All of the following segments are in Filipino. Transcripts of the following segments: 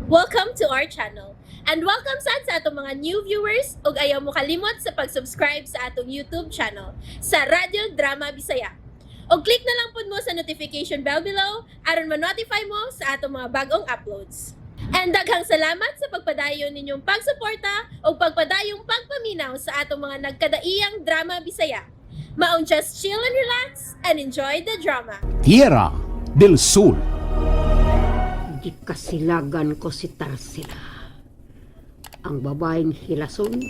Welcome to our channel. And welcome sa atong mga new viewers ug ayaw mo kalimot sa pag-subscribe sa atong YouTube channel sa Radio Drama Bisaya. O click na lang pud mo sa notification bell below aron ma-notify mo sa atong mga bagong uploads. And daghang salamat sa pagpadayon ninyong pagsuporta o pagpadayong pagpaminaw sa atong mga nagkadaiyang Drama Bisaya. Maong just chill and relax and enjoy the drama. Tierra del Sur. Gikasilagan ko si Tarsila. Ang babaeng hilason,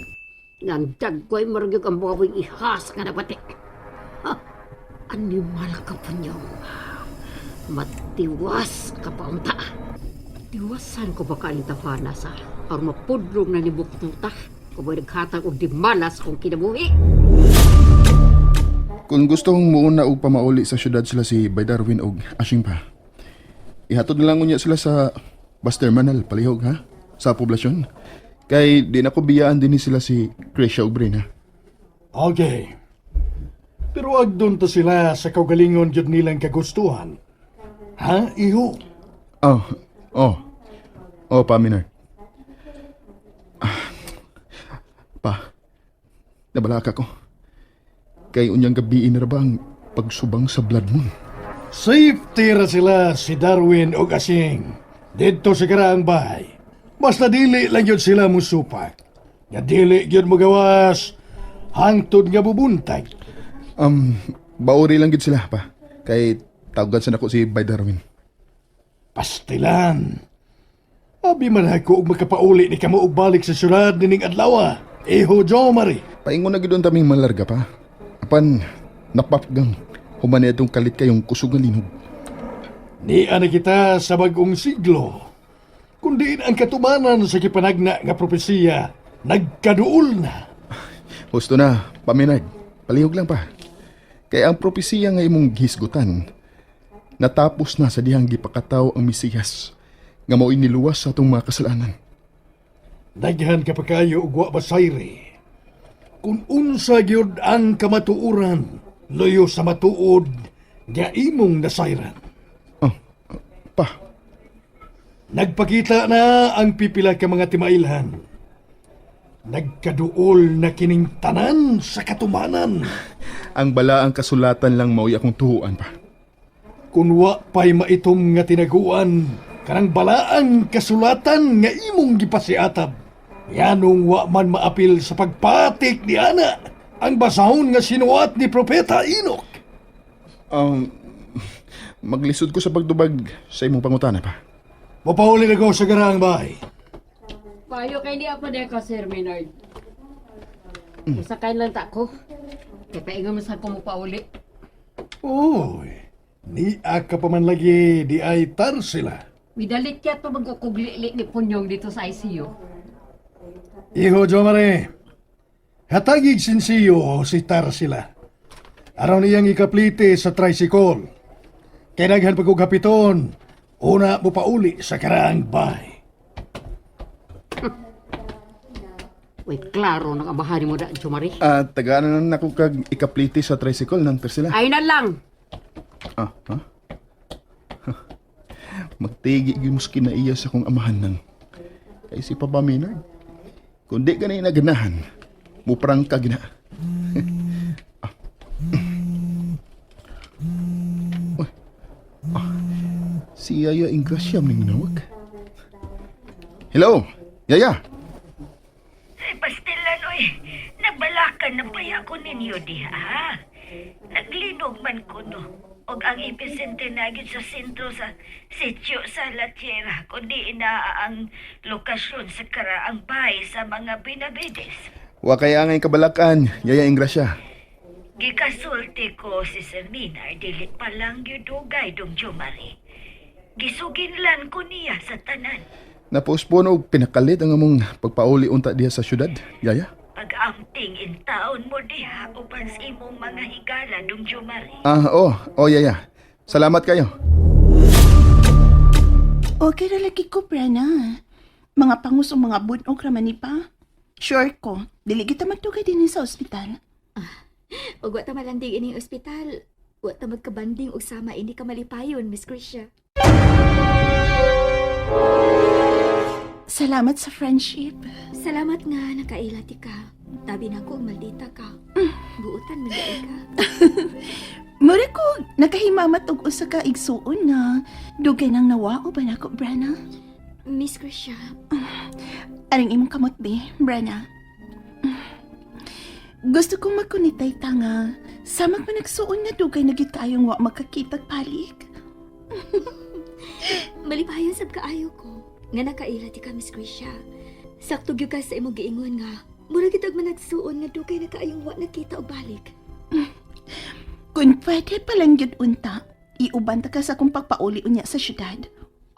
ng dagkoy maragig ang bawing ihas nga nabati. Ha! Animal ka po niyong. Matiwas ka pa unta. Tiwasan ko ba kain tafana sa or mapudlong na nibuk ng ta kung may naghatag o di malas kong kinabuhi. Kung gusto kong muuna og pamauli sa syudad sila si Bay Darwin og Asing pa. Ihatod na lang unya sila sa Buster Manal, palihog ha, sa poblasyon. Kay di na ko biyaan din sila si Krisha ug Brina. Okay. Pero agdon to sila sa kaugalingon jud nilang kagustuhan. Ha, iho? Oh, pa, Minard. Pa, nabalaka ko. Kay unyang gabi na ba ang pagsubang sa Blood Moon? Safety ra sila si Darwin o Asing. Dito sa karaang bahay. Basta dili lang yun sila musupak. Nga dili yun magawas. Hangtod nga bubuntag. Bauri lang gid sila pa. Kay tawagan sa nako si Bay Darwin. Pastilan. Abi man ako og makapauli ni kamo og balik sa syudad nining adlaw. Iho Jomari. Paingon na gid taming malarga pa. Apan napapgang human na itong kalit kayong kusog nga linog. Ni ana kita sa bagong siglo. Kundi ang katumanan sa kipanagna nga propesiya nagkaduol na. Husto na, paminag. Palihog lang pa. Kaya ang propesiya nga imong gisgutan, natapos na sa dihang gipakataw ang Mesiyas nga mao'y niluwas sa atong mga kasalanan. Daghan ka pa kayo ugwa basayre. Kung unsa gyud ang kamatuoran, loyo sa matuod, nga imong nasayran. Pa, Nagpakita na ang pipila ka mga timailhan. Nagkaduol na kining tanan sa katumanan. ang balaang kasulatan lang mao'y akong tuhuan pa. Kung wa pa'y maitom nga tinaguan, kanang balaang kasulatan nga imong gipasiatab. Yanong wa man maapil sa pagpatik ni Ana, ang basahon nga sinuat ni Propeta Enoch. Maglisod ko sa pagdubag sa imong pangutana pa. Mapauli na ko sa garaang bahay. Payo kay di ako deko, Sir Maynard. Masakay lang ta ko. Kaya paingon mo sa ko mo pauli. Uy, ni ka pa man lagi di ay Tarsila. Midalit kaya to magkukugli ni Punyong dito sa ICU. Iho Jomare, hatagig sinsiyo si Tarsila. Araw niyang ikaplite sa tricycle. Kaya daghan pagkugapiton, una mo pauli sa karaang bahay. Uy, klaro nang amahani mo da, Jomari. Tagaanan na ako kag ikapliti sa tricycle ng Tarsila. Ay na lang! Ha? Magtigi yung muski na iya sa kong amahan ng kay si Papa Maynard. Kung di ka na inaganahan, muprang ka gina. Si Yaya Ingrasya may ginawag. Hello, Yaya. Pastilan, oy. Nabalakan na paya ko ninyo diha, ha? Naglinog man ko, no? Og ang episente na gyud sa sentro sa sitio sa La Tierra, kundi ina ang lokasyon sa karaang bahay sa mga Benavides. Wa kaya ngay kabalakan, Yaya Ingrasya. Gikasulti ko si Sir Minar, dili pa lang gyud dugay dong Jomari. Gisuginlan ko niya sa tanan. Napospon og pinakalit ang among pagpauli unta diha sa syudad, Yaya. Pag-amping in taon mo diha uban sa imong mga higala dong Jomari. Oo, Yaya. Salamat kayo. Okay na lagi ko, Brana. Mga pangusong mga bunog raman ni pa. Sure ko, dili kita magtugay din sa ospital. O wa ta malandig ining ospital. Wa ta magkabanding og sama ini ka malipayon, Miss Krisha. Salamat sa friendship. Salamat nga nakailati ka. Tabi na ko, maldita ka. Buutan, magdai ka. Mura ko, nakahimamat og usa ka igsuon nga. Dugay nang nawao ba nako, Brenna? Miss Krisha, Aring imong kamot, be, Brenna. Gusto kong magkunitay ta nga. Samag man nagsuon nga dugay na gyud kayong wa makakitag palik. malipayon sab kaayo ko. Nga nakailati ka, Miss Krisha. Sakto gyud ka sa imong giingon nga. Mura kitag managsuon nga dugay na kaayong wa nakita og balik. Kung pwede palang gyud unta, iuban ta ka sa kung pagpauli unya sa syudad.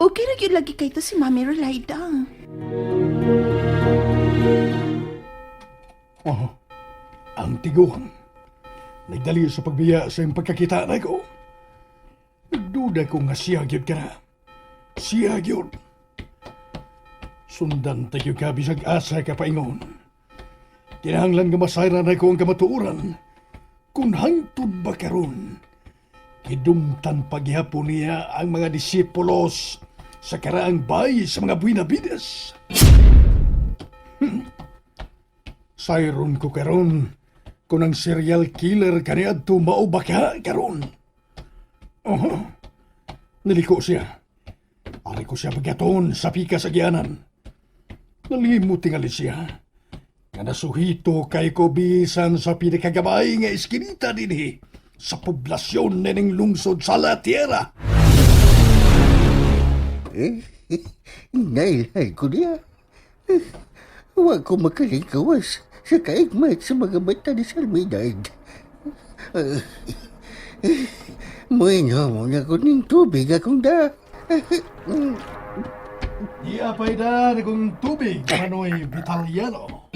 Okay ra gyud lagi kay to si Mami Rolaida. Oh, ang tiguang. Nagdali sa pagbiya sa iyong pagkakita na ko. Nagduda ko nga siya gyud ka na. Siya gyud. Sundan tayo ka bisag asa ka paingon. Kinahanglan nga masayra na ko ang kamatuuran. Kung hangtod ba karon, kidumtan paghihapon niya ang mga disipulos sa karaang bay sa mga Buenavides. Sayron ko karon kung ang serial killer kaniadto mao ba ka karon. Niliko siya. Ari ko siya pagyaton sa pika sa gianan. Nalimot tingali siya. Nga nasuhito kay ko bisan sa pinakagabay nga iskinita dinhi sa poblasyon nining lungsod sa La Tierra. Nailhay ko niya. Huwag ko makalikawas sa kaigmat sa mga mata ni Salminad. Muino mo na ko ning tubig akong da. Di apay da kung tubig, Manoy Vitaliano.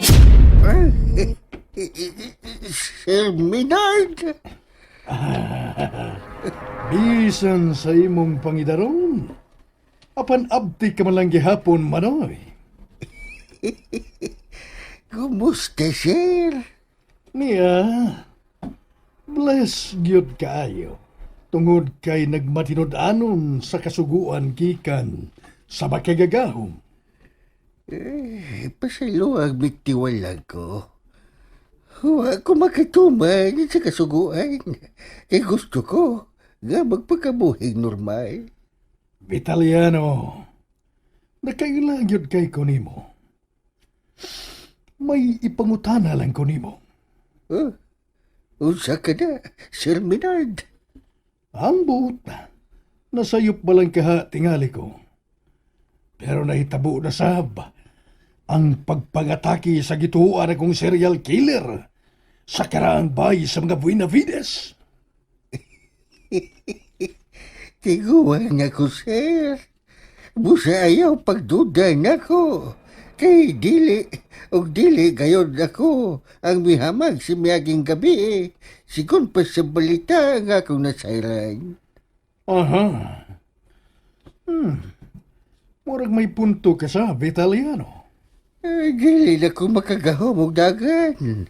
Salminad! Bisan sa imong pangidaron, apan abti ka man lang gihapon, Manoy. Kumusta, sir? Niya, bless gyud kaayo. Tungod kay nagmatinud-anon sa kasuguan gikan sa makagagahom. Pasaluag bitiwala ko. Huwag ko makatuman sa kasuguan. Kaya gusto ko nga magpakabuhing normal. Vitaliano, nakailang yun kay kunimo. May ipangutana lang kunimo. Unsa ka na, Sir Minard? Ambot, nasayop ba lang kaha tingali ko. Pero nahitabo na sab ang pagpangatake sa gituan akong serial killer sa karaang bay sa mga Buenavides. Tiguan ako, sir. Busa ayaw pagduda nako. Kay dili gayon ako ang mihamag si miyaging gabi. Sigun pa sa balita nga akong nasayran. Aha. Murag may punto ka sa Vitaliano. Dili na ko makagahom og dagan.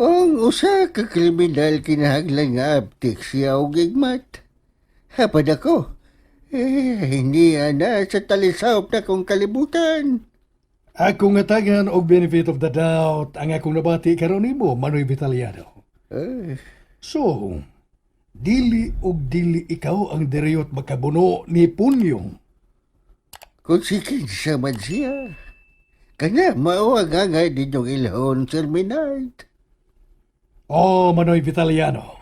Ang usa ka kriminal kinahanglan nga abtik siya og igmat. Hapad ako. Hindi na sa talisawp na kong kalibutan. Ako nga tagan og benefit of the doubt ang akong nabati karon nimo, Manoy Vitaliano. So, dili og dili ikaw ang diriyot makabuno ni Punyong. Kung si kinsa man siya, kana mauwag nga ninyong ilhon, Sir Minard. Oh, Manoy Vitaliano,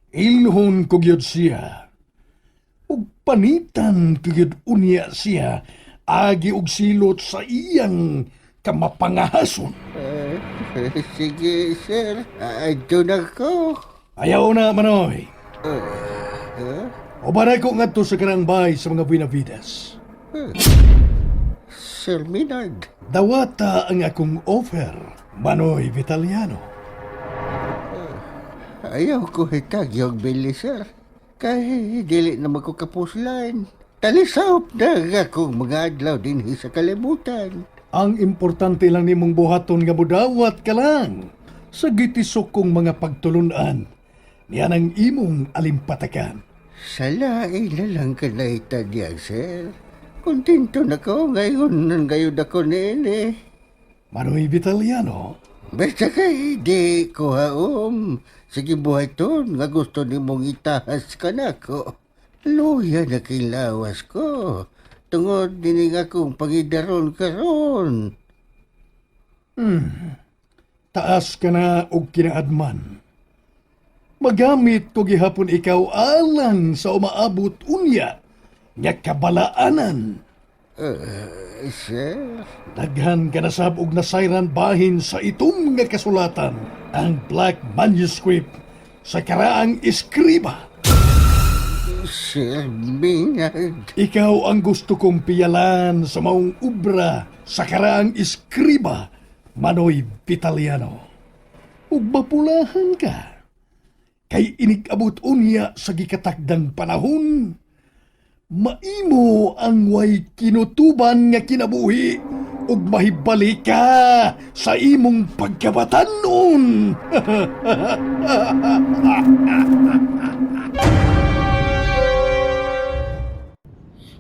ilhon ko gyud siya. Ug panitan ko gyud unya siya, agi og silot sa iyang kamapangahason. Sige, sir. Ito na ko. Ayaw na, Manoy. O baray ko nga to sa karang bay sa mga Buenavides. Sir Minard. Dawata ang akong offer, Manoy Vitaliano. Ayaw ko hitag yung bili, sir. Kaya dili na magkukapuslan. Talisawp na akong mga adlaw din sa kalibutan. Ang importante lang nimong buhaton nga budawat ka lang sa gitisok kong mga pagtulunan. Niyan ang imong alimpatakan. Sa lain na lang kanaitan niya, sir. kontento na ko ngayon nang gayud ako nini. Manoy Vitaliano, Basta kay di ko haom. Sige buhay ton nga gusto ni mong itahas ka na ko. Luya na kilawas ko. Tungod din nga kong pangidaron karon. taas ka na og kinaadman. Magamit ko gihapon ikaw alang sa umaabot unya nga kabalaanan. Sir? Daghan ka na sab og nasayran bahin sa itom nga kasulatan, ang Black Manuscript sa karaang iskriba. Sir Bingard. Ikaw ang gusto kong piyalan sa maong ubra sa karaang iskriba, Manoy Vitaliano. Ug mapulahan ka. Kay inigabot unya sa gikatakdang panahon, maimo ang way kinutuban nga kinabuhi ug mahibalik ka sa imong pagkabatanon.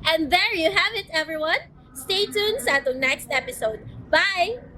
And there you have it, everyone. Stay tuned sa atong next episode. Bye!